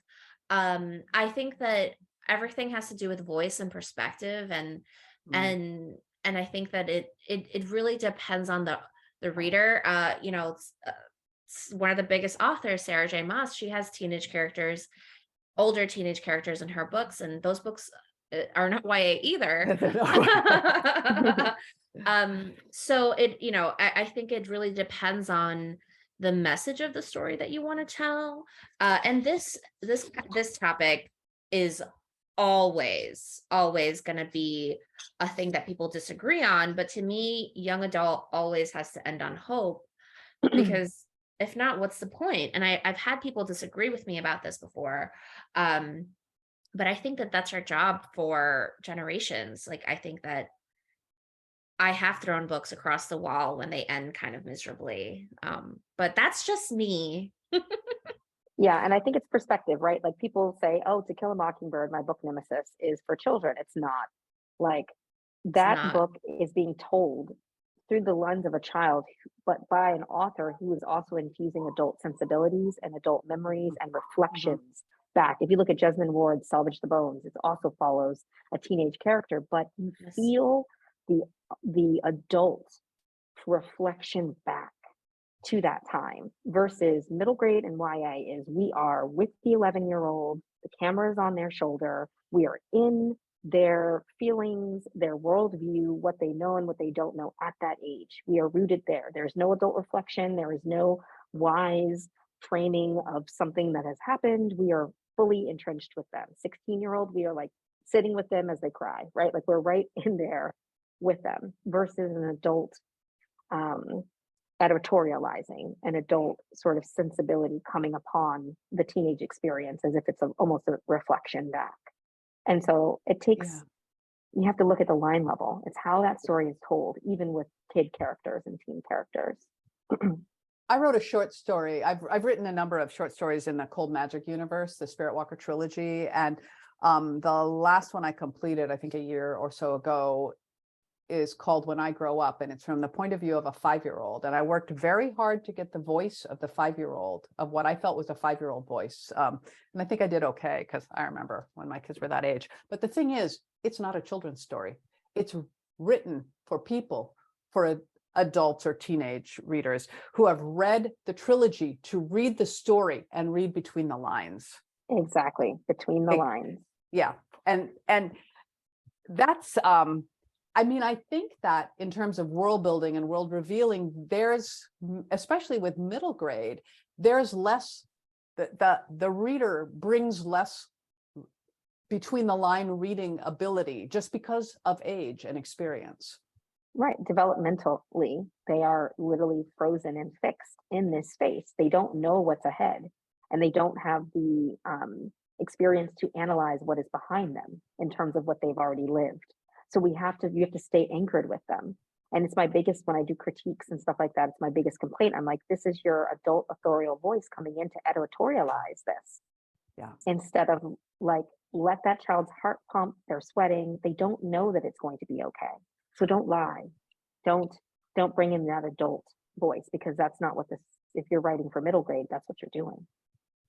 I think that everything has to do with voice and perspective, and I think that it really depends on the reader. You know, one of the biggest authors, Sarah J. Maas, she has older teenage characters in her books, and those books are not YA either. So I think it really depends on the message of the story that you want to tell. And this topic is always going to be a thing that people disagree on. But to me, young adult always has to end on hope, because if not, what's the point? And I've had people disagree with me about this before. But I think that that's our job for generations. Like, I think that I have thrown books across the wall when they end kind of miserably. But that's just me. Yeah, and I think it's perspective, right? Like, people say, oh, To Kill a Mockingbird, my book Nemesis, is for children. It's not. Like, that book is being told through the lens of a child, but by an author who is also infusing adult sensibilities and adult memories and reflections back. If you look at Jesmyn Ward's Salvage the Bones, it also follows a teenage character, but you feel the adult reflection back to that time, versus middle grade and YA is, we are with the 11-year-old, the camera is on their shoulder, we are in their feelings, their worldview, what they know and what they don't know at that age. We are rooted there. There's no adult reflection. There is no wise framing of something that has happened. We are fully entrenched with them. 16-year-old, we are like sitting with them as they cry, right? Like, we're right in there with them, versus an adult editorializing, an adult sort of sensibility coming upon the teenage experience as if it's almost a reflection back. And so it takes, you have to look at the line level. It's how that story is told, even with kid characters and teen characters. I wrote a short story. I've written a number of short stories in the Cold Magic universe, the Spirit Walker trilogy. And the last one I completed, I think a year or so ago, is called When I Grow Up. And it's from the point of view of a 5-year-old. And I worked very hard to get the voice of the 5-year-old, of what I felt was a 5-year-old voice. And I think I did okay, because I remember when my kids were that age. But the thing is, it's not a children's story. It's written for people, for adults or teenage readers who have read the trilogy, to read the story and read between the lines. Exactly, between the lines. Yeah. And that's, I mean, I think that in terms of world building and world revealing, there's, especially with middle grade, there's less, the reader brings less between the line reading ability, just because of age and experience. Right, developmentally, they are literally frozen and fixed in this space. They don't know what's ahead, and they don't have the experience to analyze what is behind them in terms of what they've already lived. So you have to stay anchored with them. And it's my biggest, when I do critiques and stuff like that, it's my biggest complaint. I'm like, this is your adult authorial voice coming in to editorialize this. Yeah. Instead of like, let that child's heart pump, they're sweating, they don't know that it's going to be okay. So don't lie. Don't bring in that adult voice, because that's not what this, if you're writing for middle grade, that's what you're doing.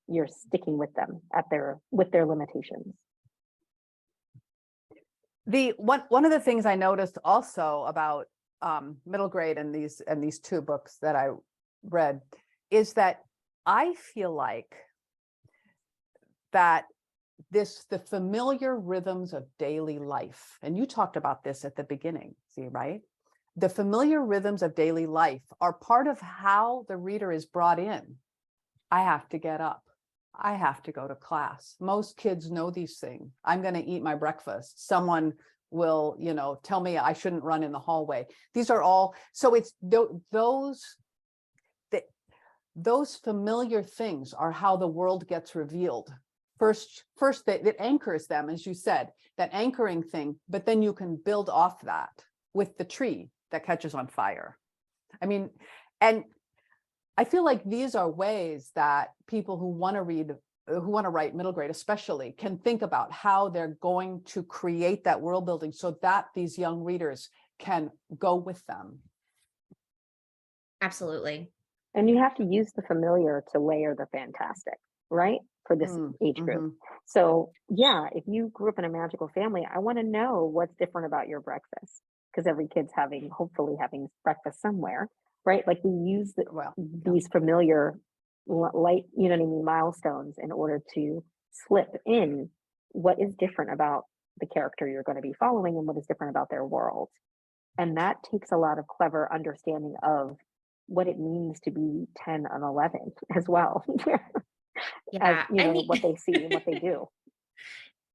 You're sticking with them with their limitations. One of the things I noticed also about middle grade and these two books that I read is that I feel like that the familiar rhythms of daily life, and you talked about this at the beginning, see, right? The familiar rhythms of daily life are part of how the reader is brought in. I have to get up. I have to go to class. Most kids know these things. I'm going to eat my breakfast. Someone will, tell me I shouldn't run in the hallway. These are all, so it's those familiar things are how the world gets revealed. First, it anchors them, as you said, that anchoring thing, but then you can build off that with the tree that catches on fire. I mean, and I feel like these are ways that people who want to write middle grade especially can think about how they're going to create that world building so that these young readers can go with them. Absolutely. And you have to use the familiar to layer the fantastic, right? For this age group. So yeah, if you grew up in a magical family, I want to know what's different about your breakfast, because every kid's hopefully having breakfast somewhere, right? Like we use these familiar light, milestones in order to slip in what is different about the character you're going to be following and what is different about their world. And that takes a lot of clever understanding of what it means to be 10 and 11 as well. Yeah, as, what they see and what they do.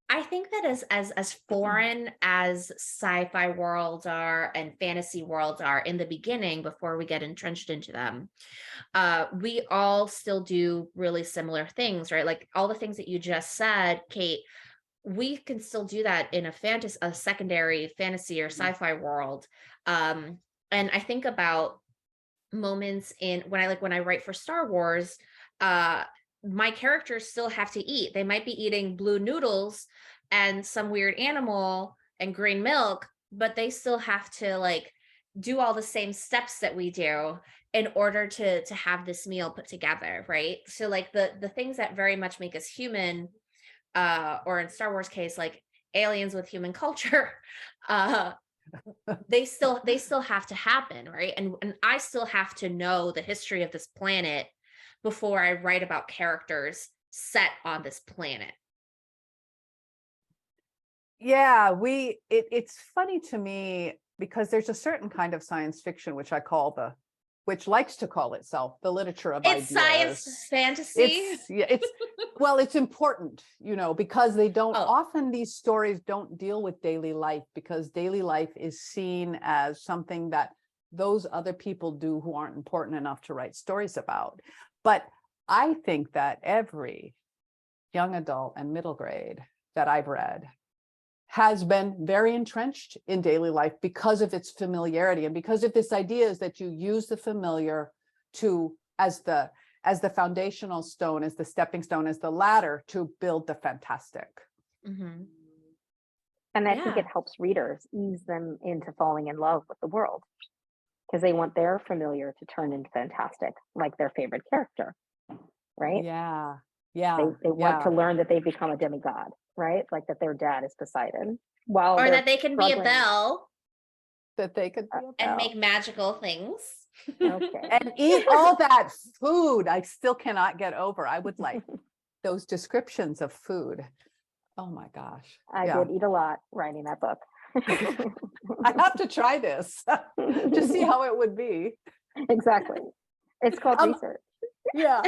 I think that as foreign as sci-fi worlds are and fantasy worlds are in the beginning, before we get entrenched into them, we all still do really similar things, right? Like all the things that you just said, Kate, we can still do that in a secondary fantasy or sci-fi world. And I think about moments when I write for Star Wars, my characters still have to eat. They might be eating blue noodles and some weird animal and green milk, but they still have to do all the same steps that we do in order to have this meal put together, right? So the things that very much make us human, or in Star Wars case, like aliens with human culture, they still have to happen, right? And I still have to know the history of this planet before I write about characters set on this planet. Yeah, it's funny to me because there's a certain kind of science fiction which which likes to call itself the literature of ideas. It's science fantasy. It's important, because they don't often, these stories don't deal with daily life, because daily life is seen as something that those other people do who aren't important enough to write stories about. But I think that every young adult and middle grade that I've read has been very entrenched in daily life because of its familiarity and because of this idea is that you use the familiar as the foundational stone, as the stepping stone, as the ladder to build the fantastic. Mm-hmm. And I think it helps readers ease them into falling in love with the world, because they want their familiar to turn into fantastic, like their favorite character, right? Yeah. They want to learn that they've become a demigod, right? Like that their dad is Poseidon. Or that they can be a belle. That they could be a belle. And make magical things. Okay. And eat all that food. I still cannot get over. I would like those descriptions of food. Oh my gosh. I did eat a lot writing that book. I have to try this to see how it would be. Exactly. It's called research. Yeah.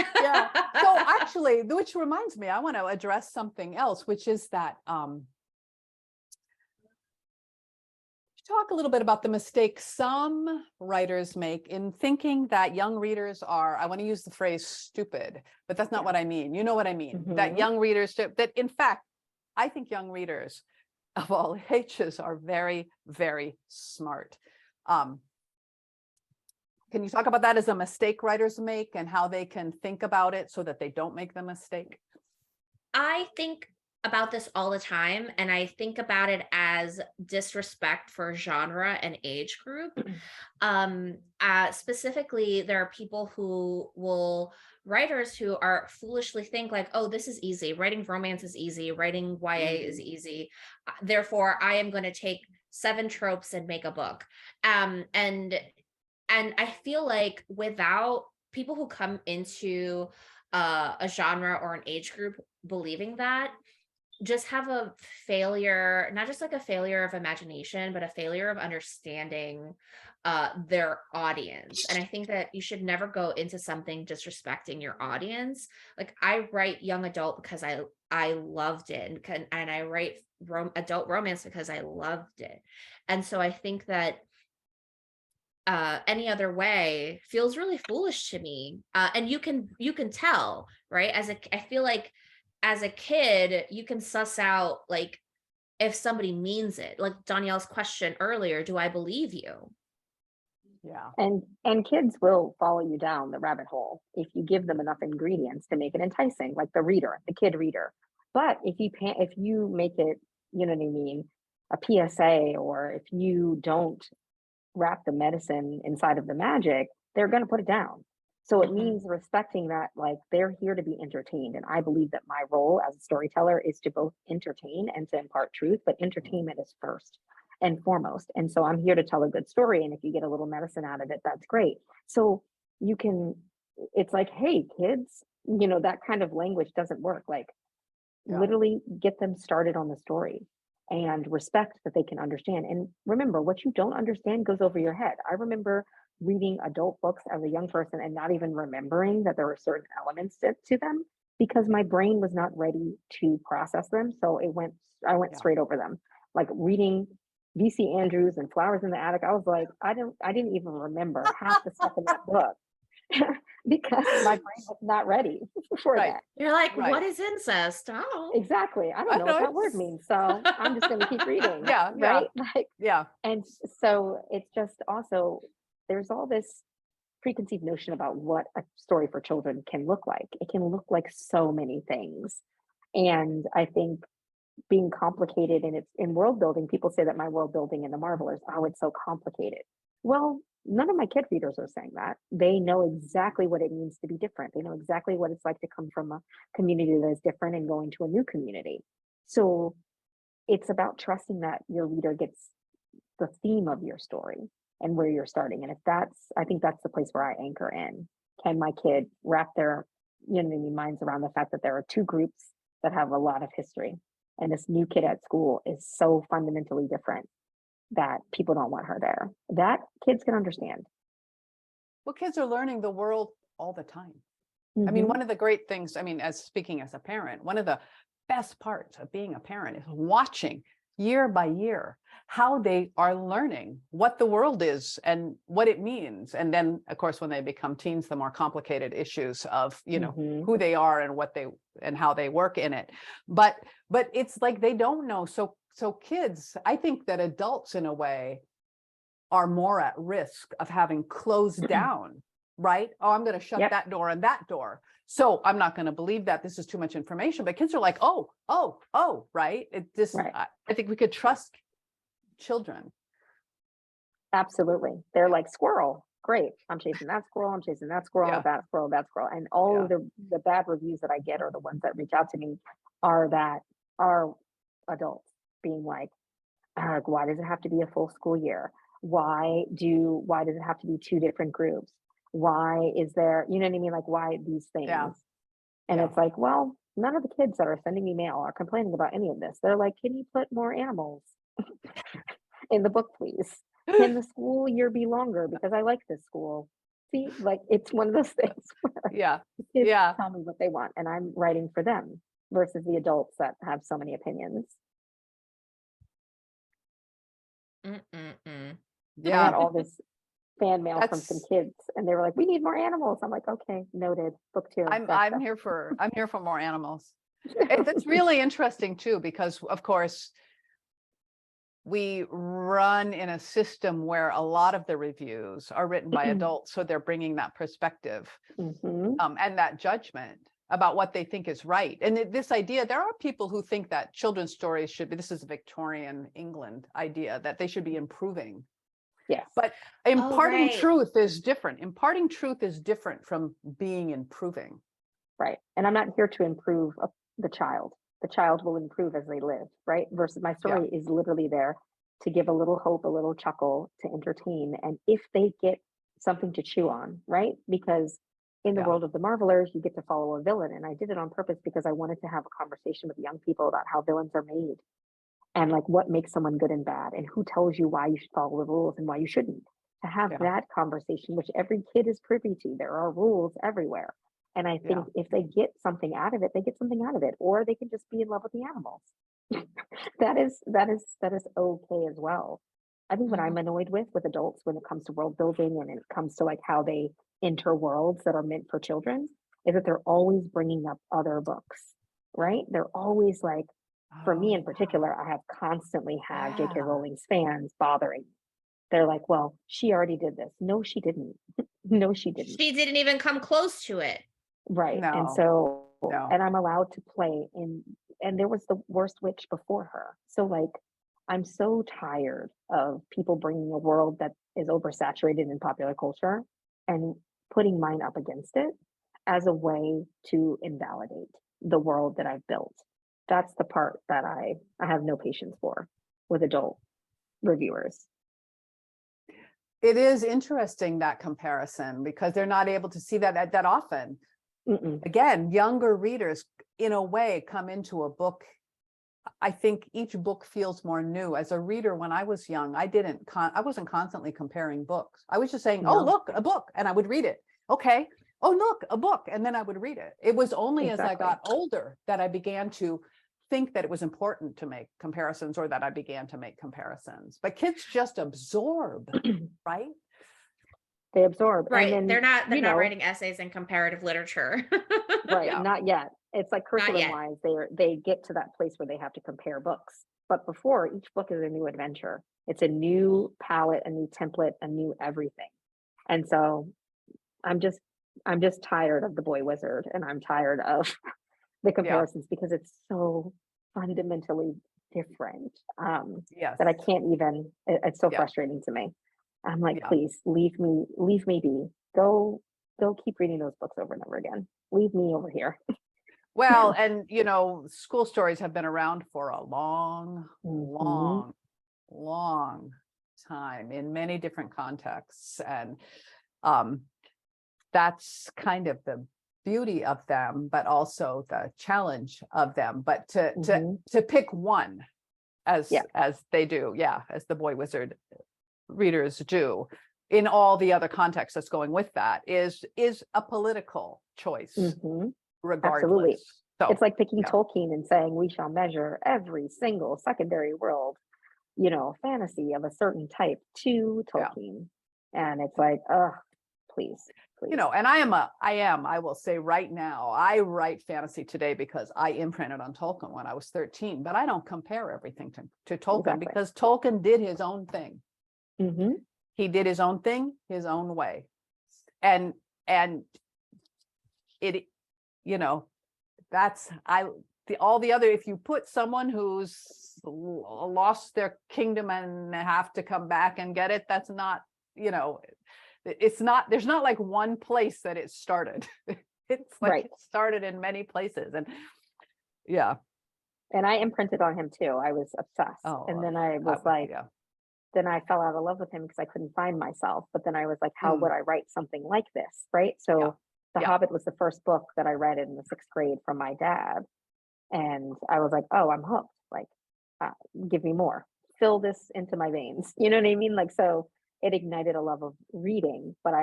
So actually, which reminds me, I want to address something else, which is that talk a little bit about the mistake some writers make in thinking that young readers are, I want to use the phrase stupid, but that's not what I mean. You know what I mean? Mm-hmm. That young readers, that in fact, I think young readers of all ages are very, very smart. Can you talk about that as a mistake writers make and how they can think about it so that they don't make the mistake? I think about this all the time, and I think about it as disrespect for genre and age group. Specifically, there are people who will writers who are foolishly think like, oh, this is easy. Writing romance is easy. Writing YA is easy. Therefore, I am going to take 7 tropes and make a book. And I feel like without people who come into a genre or an age group believing that, just have a failure, not just like a failure of imagination, but a failure of understanding their audience. And I think that you should never go into something disrespecting your audience. Like, I write young adult because I loved it, and I write adult romance because I loved it. And so I think that any other way feels really foolish to me. And you can tell, right? I feel like as a kid, you can suss out like if somebody means it. Like Dhonielle's question earlier, do I believe you? Yeah. And kids will follow you down the rabbit hole if you give them enough ingredients to make it enticing, like the kid reader. But if you make it, you know what I mean, a PSA, or if you don't wrap the medicine inside of the magic, they're going to put it down. So it means respecting that, like, they're here to be entertained. And I believe that my role as a storyteller is to both entertain and to impart truth, but entertainment is first and foremost. And so I'm here to tell a good story. And if you get a little medicine out of it, that's great. So it's like, hey, kids, that kind of language doesn't work. Like, literally get them started on the story and respect that they can understand. And remember, what you don't understand goes over your head. I remember reading adult books as a young person and not even remembering that there were certain elements to them because my brain was not ready to process them. So I went straight over them. Like reading V.C. Andrews and Flowers in the Attic, I was like, I didn't even remember half the stuff in that book because my brain was not ready for that. You're like, what is incest? Oh, exactly. I don't know what that word means. So I'm just going to keep reading. Right. And so it's just also, there's all this preconceived notion about what a story for children can look like. It can look like so many things. And I think being complicated in world building, people say that my world building in the Marvelers, oh, it's so complicated. Well, none of my kid readers are saying that. They know exactly what it means to be different. They know exactly what it's like to come from a community that is different and going to a new community. So it's about trusting that your reader gets the theme of your story and where you're starting. And I think that's the place where I anchor in. Can my kid wrap their minds around the fact that there are 2 groups that have a lot of history, and this new kid at school is so fundamentally different that people don't want her there? That kids can understand. Well, kids are learning the world all the time. I mean, one of the great things, speaking as a parent, one of the best parts of being a parent is watching year by year how they are learning what the world is and what it means. And then, of course, when they become teens, the more complicated issues of, who they are and how they work in it. But it's like they don't know. So kids, I think that adults in a way are more at risk of having closed down, right? Oh, I'm going to shut that door and that door. So I'm not going to believe that this is too much information. But kids are like, oh, right? I think we could trust children. Absolutely. They're like, squirrel. Great. I'm chasing that squirrel. I'm chasing that squirrel, that squirrel, that squirrel. And all of the bad reviews that I get, or the ones that reach out to me, are adults being like, why does it have to be a full school year? Why does it have to be 2 different groups? Why is there, you know what I mean? Like, why these things? And it's like, well, none of the kids that are sending me mail are complaining about any of this. They're like, can you put more animals in the book, please? Can the school year be longer? Because I like this school. See, like, it's one of those things where kids tell me what they want and I'm writing for them versus the adults that have so many opinions. Mm-mm-mm. I got all this fan mail from some kids and they were like, we need more animals. I'm like, okay, noted. Book 2. I'm here for more animals. It's really interesting too, because of course we run in a system where a lot of the reviews are written by adults, so they're bringing that perspective and that judgment about what they think is right. And this idea, there are people who think that children's stories should be, this is a Victorian England idea, that they should be improving. Yes. But imparting right. truth is different. Imparting truth is different from being improving. Right. And I'm not here to improve the child. The child will improve as they live, right? Versus my story is literally there to give a little hope, a little chuckle, to entertain. And if they get something to chew on, right? Because in the world of the Marvelers, you get to follow a villain. And I did it on purpose because I wanted to have a conversation with young people about how villains are made and like what makes someone good and bad and who tells you why you should follow the rules and why you shouldn't. To have that conversation, which every kid is privy to. There are rules everywhere. And I think if they get something out of it, they get something out of it, or they can just be in love with the animals. that is okay as well. I think what I'm annoyed with adults when it comes to world building and it comes to like how they enter worlds that are meant for children is that they're always bringing up other books, right? They're always like, for me in particular, I have constantly had J.K. Rowling's fans bothering me. They're like, well, she already did this. No, she didn't. No, she didn't. She didn't even come close to it. Right. No. And so, and I'm allowed to play in, and there was the worst witch before her. So like, I'm so tired of people bringing a world that is oversaturated in popular culture and putting mine up against it as a way to invalidate the world that I've built. That's the part that I have no patience for with adult reviewers. It is interesting, that comparison, because they're not able to see that often. Again, younger readers, in a way, come into a book. I think each book feels more new. As a reader, when I was young, I wasn't constantly comparing books. I was just saying, oh, look, a book, and I would read it. Okay. Oh, look, a book, and then I would read it. It was only as I got older that I began to think that it was important to make comparisons, or that I began to make comparisons. But kids just absorb, right? They absorb. Right. And then, they're not writing essays in comparative literature. Right. Not yet. It's like curriculum wise, they get to that place where they have to compare books. But before, each book is a new adventure. It's a new palette, a new template, a new everything. And so I'm just tired of the boy wizard, and I'm tired of the comparisons because it's so fundamentally different that I can't even, it's so frustrating to me. I'm like, please leave me be. Go keep reading those books over and over again. Leave me over here. Well, and school stories have been around for a long time in many different contexts. And that's kind of the beauty of them, but also the challenge of them. But to pick one as they do, as the boy wizard readers do, in all the other contexts that's going with that is a political choice, regardless. Absolutely. So it's like picking Tolkien and saying we shall measure every single secondary world, fantasy of a certain type to Tolkien. And it's like, please. And I will say right now, I write fantasy today because I imprinted on Tolkien when I was 13, but I don't compare everything to Tolkien because Tolkien did his own thing. He did his own thing, his own way. And it, that's, all the other, if you put someone who's lost their kingdom and have to come back and get it, that's not, it's not, there's not like one place that it started. It's like it started in many places. And and I imprinted on him too. I was obsessed. And then I was like, then I fell out of love with him because I couldn't find myself. But then I was like, how would I write something like this? Right. So The Hobbit was the first book that I read in the 6th grade from my dad. And I was like, oh, I'm hooked. Like, give me more. Fill this into my veins. You know what I mean? Like, so it ignited a love of reading, but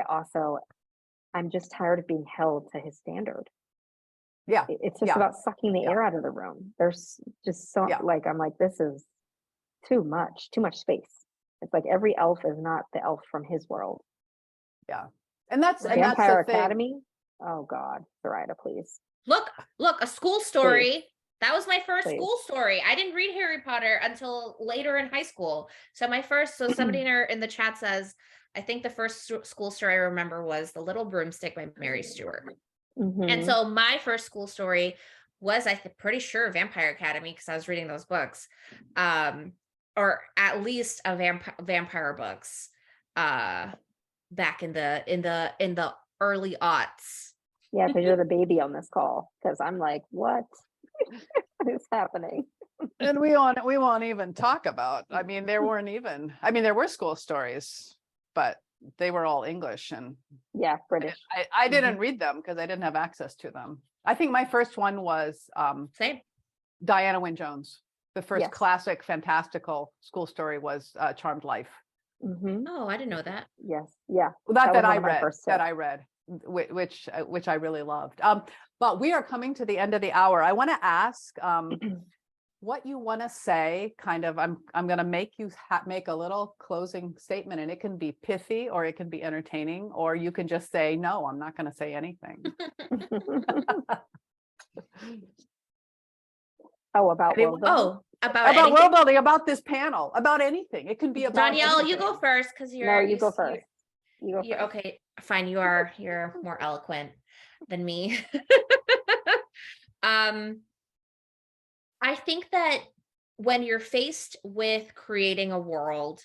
I'm just tired of being held to his standard. It's just about sucking the air out of the room. There's just so like, I'm like, this is too much space. It's like every elf is not the elf from his world. And that's Vampire the Academy. Oh God, Zoraida, please. Look, a school story. Please. That was my first school story. I didn't read Harry Potter until later in high school. So somebody in the chat says, I think the first school story I remember was The Little Broomstick by Mary Stewart. And so my first school story was, I'm pretty sure, Vampire Academy, because I was reading those books, or at least a vampire books. back in the early aughts. Yeah, because you're the baby on this call. Because I'm like, what is happening? And we won't even talk about, I mean, there were school stories, but they were all English, and Yeah, British. I didn't read them because I didn't have access to them. I think my first one was Same. Diana Wynne Jones. The first Yes. classic fantastical school story was Charmed Life. Oh, I didn't know that. Yes, yeah. Well, that was I one of my read, first that two. I read, which I really loved. But we are coming to the end of the hour. I want to ask what you want to say. Kind of, I'm going to make you make a little closing statement, and it can be pithy or it can be entertaining, or you can just say, no, I'm not going to say anything. Oh, about world building? Oh, about About anything? world building, about this panel, about anything. It can be about Dhonielle, you go anything. first because No, you go first. You go you're first. okay. Fine, you're more eloquent than me. I think that when you're faced with creating a world,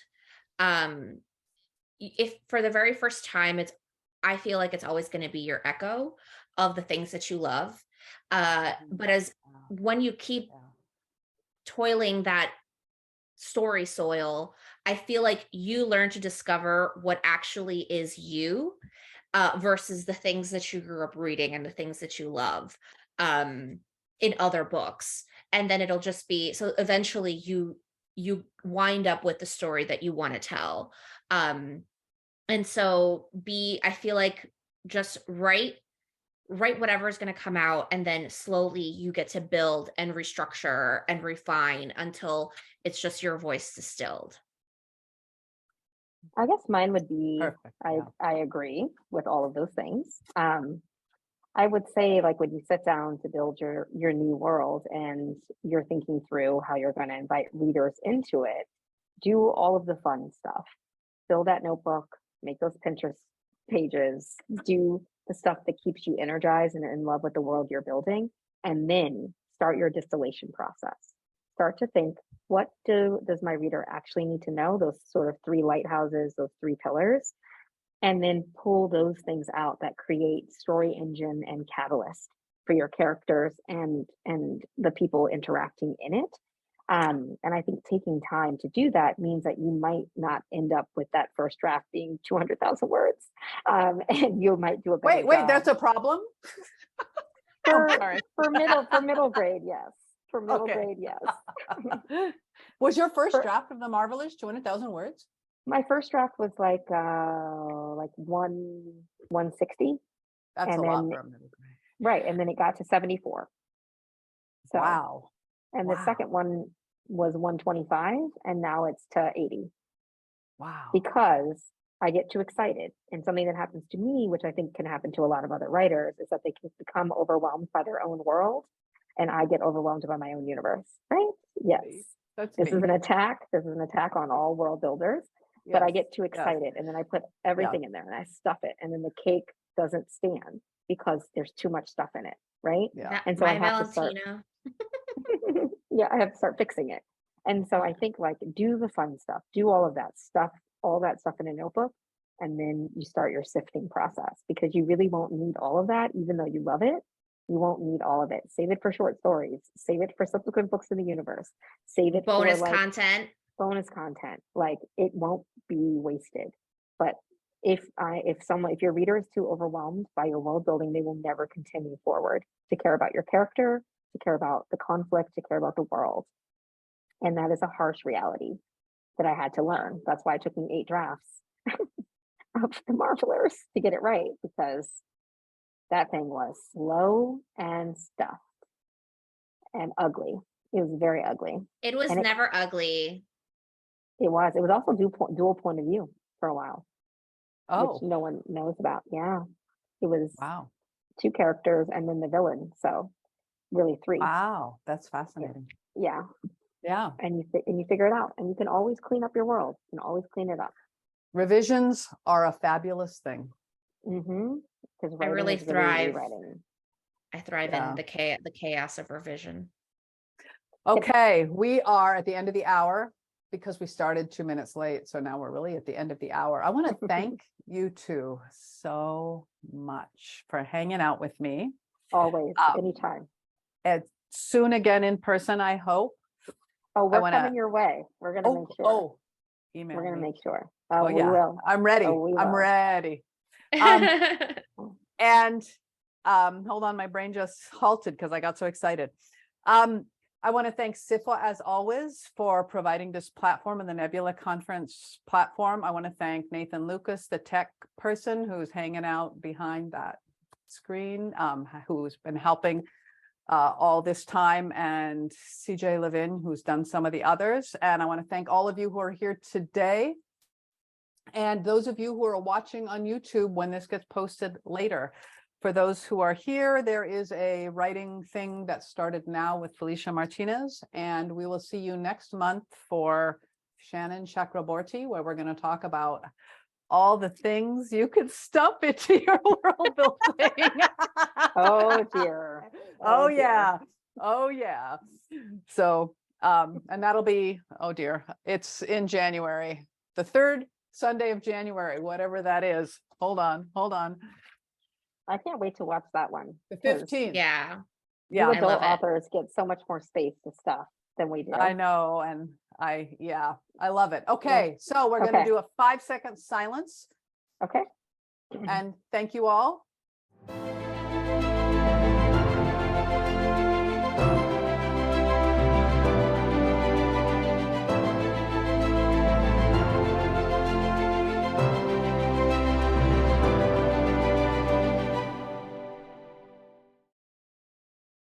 if for the very first time, I feel like it's always going to be your echo of the things that you love. But when you keep toiling that story soil, I feel like you learn to discover what actually is you, versus the things that you grew up reading and the things that you love in other books. And then it'll just be, so eventually you wind up with the story that you want to tell. And so I feel like just write whatever is going to come out, and then slowly you get to build and restructure and refine until it's just your voice distilled. I guess mine would be, Perfect, I agree with all of those things. I would say, like, when you sit down to build your new world and you're thinking through how you're going to invite readers into it, do all of the fun stuff. Fill that notebook, make those Pinterest pages, do the stuff that keeps you energized and in love with the world you're building, and then start your distillation process. Start to think, what does my reader actually need to know? Those sort of 3 lighthouses, those 3 pillars, and then pull those things out that create story engine and catalyst for your characters and the people interacting in it. And I think taking time to do that means that you might not end up with that first draft being 200,000 words. And you might do a better Wait, job. that's a problem? For middle grade, yes. For middle grade, yes. Was your first draft of The Marvelous 200,000 words? My first draft was like 160. That's a lot for a middle grade. Right, and then it got to 74. So, wow. And the second one was 125, and now it's to 80. Wow. Because I get too excited. And something that happens to me, which I think can happen to a lot of other writers, is that they can become overwhelmed by their own world, and I get overwhelmed by my own universe, right? Yes. This is an attack. This is an attack on all world builders. Yes. But I get too excited, and then I put everything in there and I stuff it, and then the cake doesn't stand because there's too much stuff in it, right? Yeah. And so I have to start. Yeah, I have to start fixing it. And so I think, like, do the fun stuff, do all of that stuff, all that stuff in a notebook, and then you start your sifting process, because you really won't need all of that, even though you love it. You won't need all of it. Save it for short stories. Save it for subsequent books in the universe. Save it bonus for content. Bonus content. Like, it won't be wasted. But if your reader is too overwhelmed by your world building, they will never continue forward to care about your character, to care about the conflict, to care about the world. And that is a harsh reality that I had to learn. That's why it took me 8 drafts of The Marvelous to get it right, because that thing was slow and stuffed and ugly. It was very ugly. It was never ugly. It was also dual point of view for a while. Oh. Which no one knows about. Yeah. It was 2 characters and then the villain. So really 3. Wow. That's fascinating. Yeah. Yeah. And you figure it out, and you can always clean up your world. You can always clean it up. Revisions are a fabulous thing. Mm-hmm. Because I really thrive. I thrive in the chaos of revision. Okay, we are at the end of the hour. because we started 2 minutes late, so now we're really at the end of the hour. I want to thank you two so much for hanging out with me. Always, Um, anytime. And soon again in person, I hope. Oh, we're wanna- coming your way. We're going to make sure. Oh, email We're going to me. make sure. Oh, We yeah, will. I'm ready. Oh, we I'm will. ready. And hold on, my brain just halted because I got so excited. I want to thank SFWA as always for providing this platform and the Nebula Conference platform. I want to thank Nathan Lucas, the tech person who's hanging out behind that screen, who's been helping all this time, and CJ Levin, who's done some of the others. And I want to thank all of you who are here today. And those of you who are watching on YouTube when this gets posted later. For those who are here, there is a writing thing that started now with Felicia Martinez, and we will see you next month for Shannon Chakraborty, where we're going to talk about all the things you could stuff into your world building. Oh, dear. Oh, dear. yeah. Oh, yeah. So, and that'll be, oh, dear, it's in January, the 3rd Sunday of January, whatever that is. Hold on. I can't wait to watch that one. The 'cause 15th. Yeah. Yeah. You I adult love it. authors get so much more space to stuff than we do. I know. And I love it. Okay. So we're going to Okay. do a 5-second silence Okay. and thank you all.